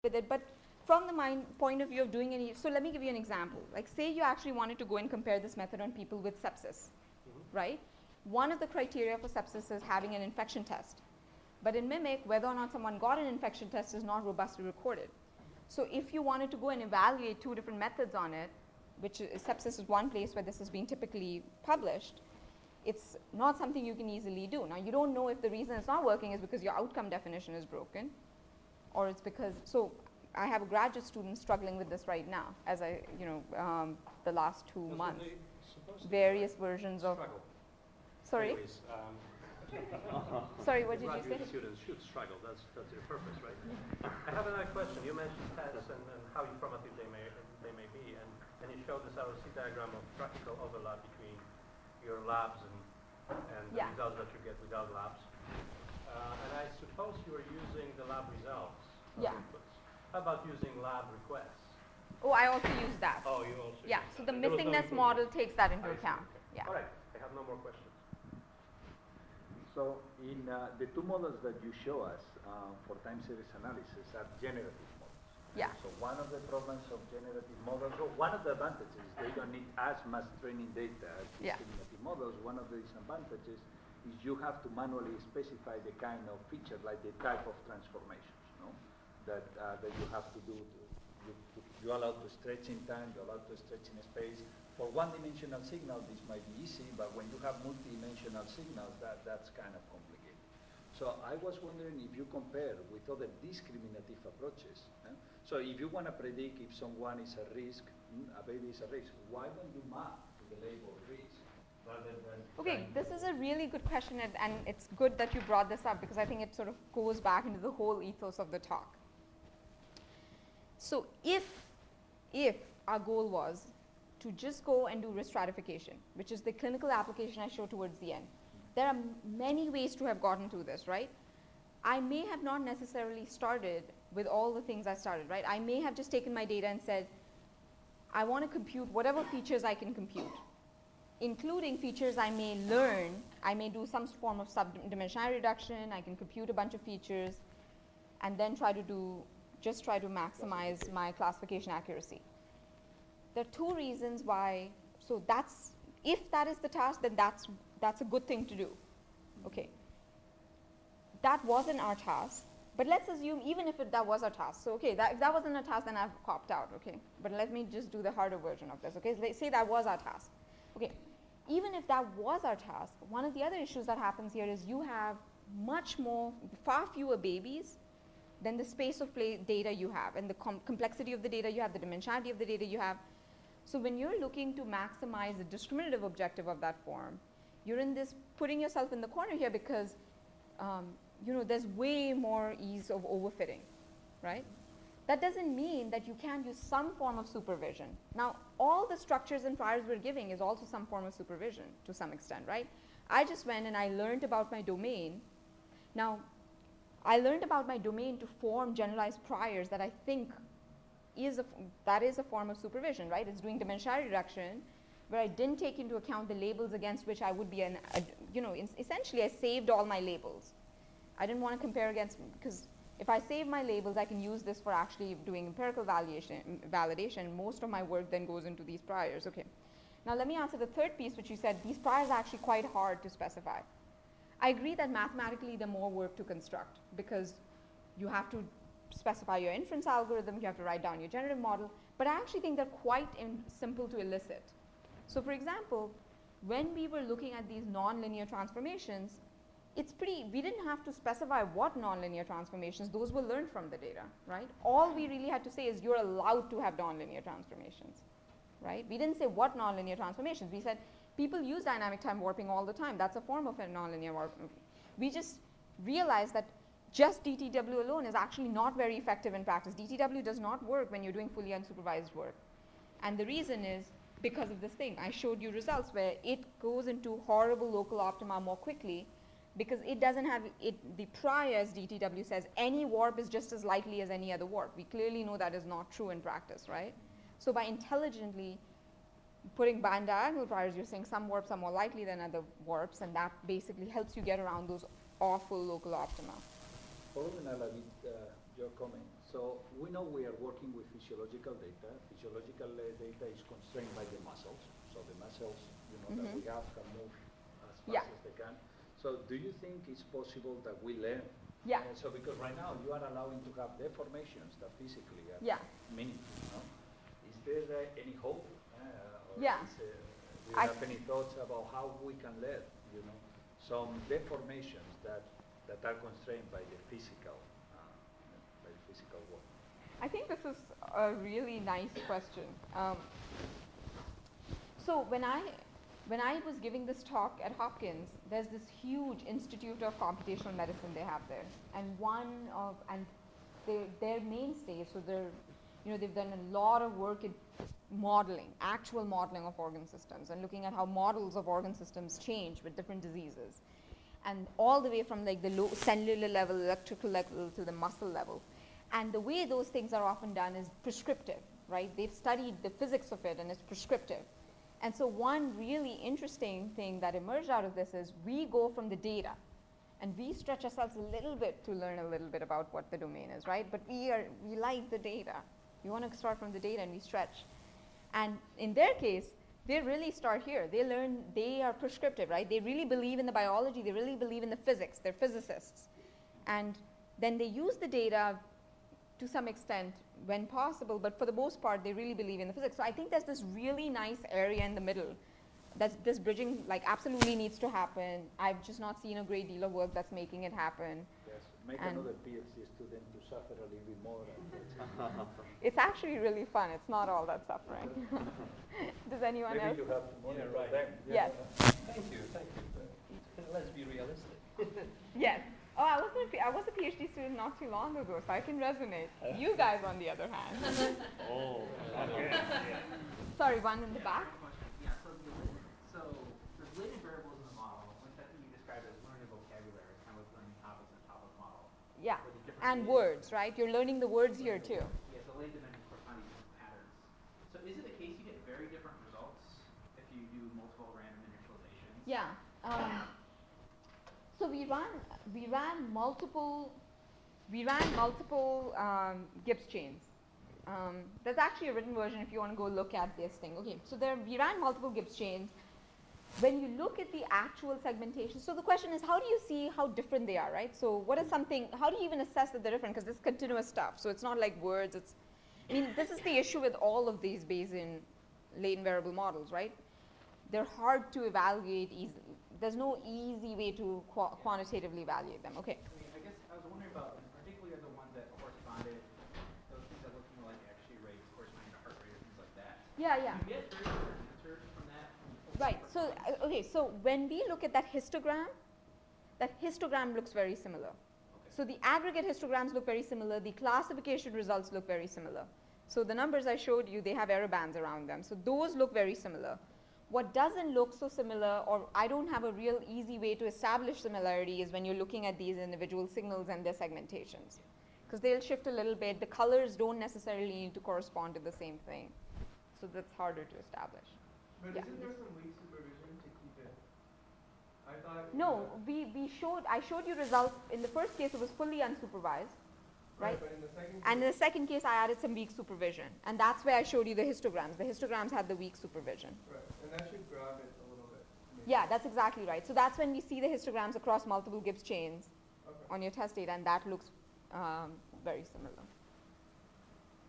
with it, but from the point of view of doing any, so let me give you an example. Like say you actually wanted to go and compare this method on people with sepsis, right? One of the criteria for sepsis is having an infection test. But in MIMIC, whether or not someone got an infection test is not robustly recorded. So if you wanted to go and evaluate two different methods on it, which is, sepsis is one place where this has been typically published, it's not something you can easily do. Now you don't know if the reason it's not working is because your outcome definition is broken, or it's because, so I have a graduate student struggling with this right now as I, the last 2 months. Various versions of, struggle. Sorry? Anyways, sorry, what did you say? graduate students should struggle, that's your purpose, right? I have another question. You mentioned tests and how informative they may be, and you showed this ROC diagram of practical overlap between your labs and the results that you get without labs. And I suppose you are using the lab results as inputs. How about using lab requests? Oh, I also use that. Oh, you also Yeah, use so that. the There was no missingness improvement. model takes that into I see, account. okay. Yeah. All right, I have no more questions. So in the two models that you show us for time series analysis are generative models. Yeah. So one of the problems of generative models, or one of the advantages, they don't need as much training data as discriminative models. One of the disadvantages is you have to manually specify the kind of feature, like the type of transformations, no? that you have to do. You allow to stretch in time, you allow to stretch in space. For one-dimensional signal, this might be easy, but when you have multi-dimensional signals, that's kind of complicated. So I was wondering if you compare with other discriminative approaches. So if you want to predict if someone is a risk, a baby is a risk, why don't you map to the label risk rather than... Okay, this is a really good question, and it's good that you brought this up because I think it sort of goes back into the whole ethos of the talk. So if our goal was to just go and do risk stratification, which is the clinical application I showed towards the end, there are many ways to have gotten to this, right? I may have not necessarily started with all the things I started, right? I may have just taken my data and said, I want to compute whatever features I can compute, including features I may learn. I may do some form of subdimensionality reduction. I can compute a bunch of features and then try to maximize my classification accuracy. There are two reasons why, so that's, if that is the task, then that's a good thing to do. Okay. That wasn't our task, but let's assume even if that was our task. So okay, if that wasn't a task, then I've copped out, okay? But let me just do the harder version of this, okay? So let's say that was our task. Okay, even if that was our task, one of the other issues that happens here is you have far fewer babies than the space of play data you have, and the complexity of the data you have, the dimensionality of the data you have. So when you're looking to maximize the discriminative objective of that form, you're in this, putting yourself in the corner here because there's way more ease of overfitting, right? That doesn't mean that you can't use some form of supervision. Now, all the structures and priors we're giving is also some form of supervision to some extent, right? I just went and I learned about my domain. Now, I learned about my domain to form generalized priors that I think is a form of supervision, right? It's doing dimensionality reduction, where I didn't take into account the labels against which I would be essentially I saved all my labels. I didn't want to compare against, because if I save my labels, I can use this for actually doing empirical validation. Most of my work then goes into these priors, okay. Now let me answer the third piece, which you said, these priors are actually quite hard to specify. I agree that mathematically they're more work to construct because you have to specify your inference algorithm, you have to write down your generative model, but I actually think they're quite simple to elicit. So for example, when we were looking at these nonlinear transformations, we didn't have to specify what nonlinear transformations, those were learned from the data, right? All we really had to say is you're allowed to have nonlinear transformations, right? We didn't say what nonlinear transformations, we said people use dynamic time warping all the time, that's a form of a nonlinear warping. We just realized that just DTW alone is actually not very effective in practice. DTW does not work when you're doing fully unsupervised work. And the reason is because of this thing. I showed you results where it goes into horrible local optima more quickly because it doesn't have the priors DTW says any warp is just as likely as any other warp. We clearly know that is not true in practice, right? So by intelligently putting band diagonal priors, you're saying some warps are more likely than other warps, and that basically helps you get around those awful local optima. Following a bit your comments, So we know we are working with physiological data. Physiological data is constrained by the muscles. So the muscles, that we have can move as fast as they can. So do you think it's possible that we learn? Yeah. So because right now you are allowing to have deformations that physically are meaningful. No? Is there any hope? Do you have any thoughts about how we can learn? Some deformations that are constrained by the physical work. I think this is a really nice question. So when I was giving this talk at Hopkins, there's this huge Institute of Computational Medicine they have there, and their mainstay. So they've done a lot of work in modeling, actual modeling of organ systems, and looking at how models of organ systems change with different diseases, and all the way from like the low cellular level, electrical level to the muscle level. And the way those things are often done is prescriptive, right? They've studied the physics of it, and it's prescriptive. And so one really interesting thing that emerged out of this is we go from the data, and we stretch ourselves a little bit to learn a little bit about what the domain is, right? But we like the data. We want to start from the data, and we stretch. And in their case, they really start here. They are prescriptive, right? They really believe in the biology. They really believe in the physics. They're physicists. And then they use the data to some extent when possible, but for the most part, they really believe in the physics. So I think there's this really nice area in the middle that this bridging absolutely needs to happen. I've just not seen a great deal of work that's making it happen. Yes, make another PhD student to suffer a little bit more. It's actually really fun. It's not all that suffering. Does anyone else? Maybe you have to monitor them. Yes. Thank you. Let's be realistic. Yes. Oh, I was a PhD student not too long ago, so I can resonate. You guys, on the other hand. Okay. Sorry, one in the back. Yeah, so there's latent variables in the model, which I think you described as learning vocabulary, kind of learning topics on top of the model. Yeah, and words, right? You're learning the words here too. Yeah, so latent dimensions correspond to different patterns. So is it the case you get very different results if you do multiple random initializations? Yeah. So we ran multiple Gibbs chains. There's actually a written version if you want to go look at this thing. Okay, so we ran multiple Gibbs chains. When you look at the actual segmentation, so the question is, how do you see how different they are, right? So how do you even assess that they're different? Because this is continuous stuff, so it's not like words. This is the issue with all of these Bayesian latent variable models, right? They're hard to evaluate easily. There's no easy way to quantitatively evaluate them. Okay. I guess I was wondering about, particularly the ones that corresponded, those things that look more like X-ray rates corresponding to heart rate or things like that. Yeah, yeah. Do you get very different answers from that? Right. So, okay. So when we look at that histogram looks very similar. Okay. So the aggregate histograms look very similar. The classification results look very similar. So the numbers I showed you, they have error bands around them. So those look very similar. What doesn't look so similar, or I don't have a real easy way to establish similarity, is when you're looking at these individual signals and their segmentations. Because they'll shift a little bit. The colors don't necessarily need to correspond to the same thing. So that's harder to establish. But isn't there some weak supervision to keep it? I thought. No, I showed you results. In the first case, it was fully unsupervised. Right? But in the second case, and in the second case, I added some weak supervision. And that's where I showed you the histograms. The histograms had the weak supervision. right, and that should grab it a little bit. Yeah, that's exactly right. So that's when we see the histograms across multiple Gibbs chains on your test data, and that looks very similar.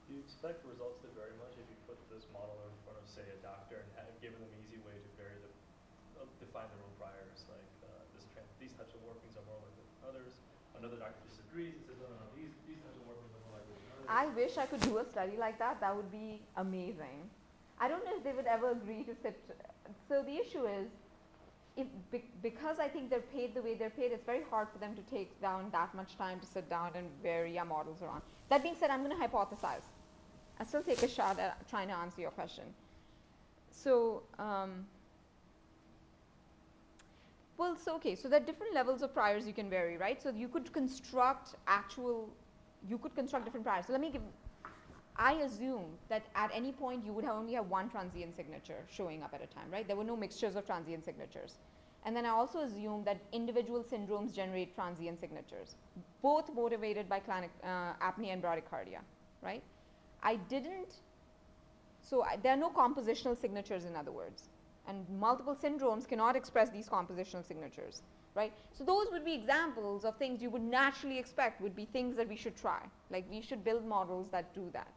Do you expect results to vary much if you put this model in front of, say, a doctor and given them an easy way to define their own priors? Like these types of workings are more likely than others. Another doctor disagrees and says, no, these types of workings are more likely than others. I wish I could do a study like that. That would be amazing. I don't know if they would ever agree to sit. So the issue is, because I think they're paid the way they're paid, it's very hard for them to take down that much time to sit down and vary our models around. That being said, I'm going to hypothesize. I'll still take a shot at trying to answer your question. So, so there are different levels of priors you can vary, right? So you could construct different priors. So I assume that at any point you would only have one transient signature showing up at a time, right? There were no mixtures of transient signatures. And then I also assumed that individual syndromes generate transient signatures, both motivated by apnea and bradycardia, right? I didn't, so there are no compositional signatures, in other words, and multiple syndromes cannot express these compositional signatures, right? So those would be examples of things you would naturally expect would be things that we should try, like we should build models that do that.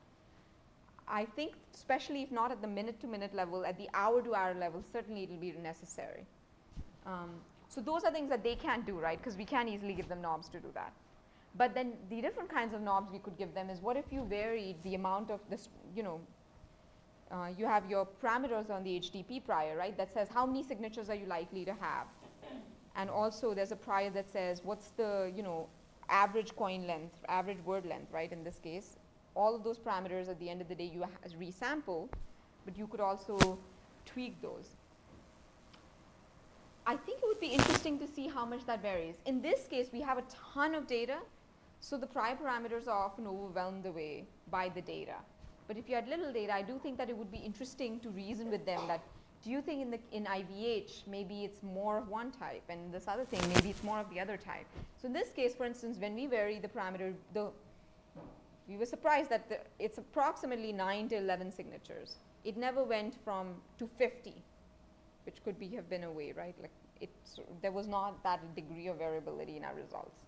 I think, especially if not at the minute-to-minute level, at the hour-to-hour level, certainly it will be necessary. So those are things that they can't do, right? Because we can't easily give them knobs to do that. But then the different kinds of knobs we could give them is, what if you varied the amount of this, you know, you have your parameters on the HTTP prior, right? That says how many signatures are you likely to have. And also there's a prior that says what's the, you know, average coin length, average word length, right, in this case. All of those parameters at the end of the day you resample, but you could also tweak those. I think it would be interesting to see how much that varies. In this case, we have a ton of data, so the prior parameters are often overwhelmed away by the data. But if you had little data, I do think that it would be interesting to reason with them that, do you think in IVH, maybe it's more of one type, and this other thing, maybe it's more of the other type. So in this case, for instance, when we vary the parameter, we were surprised that it's approximately 9 to 11 signatures. It never went to 50, which could have been a way, right? Like there was not that degree of variability in our results.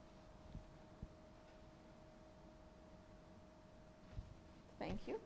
Thank you.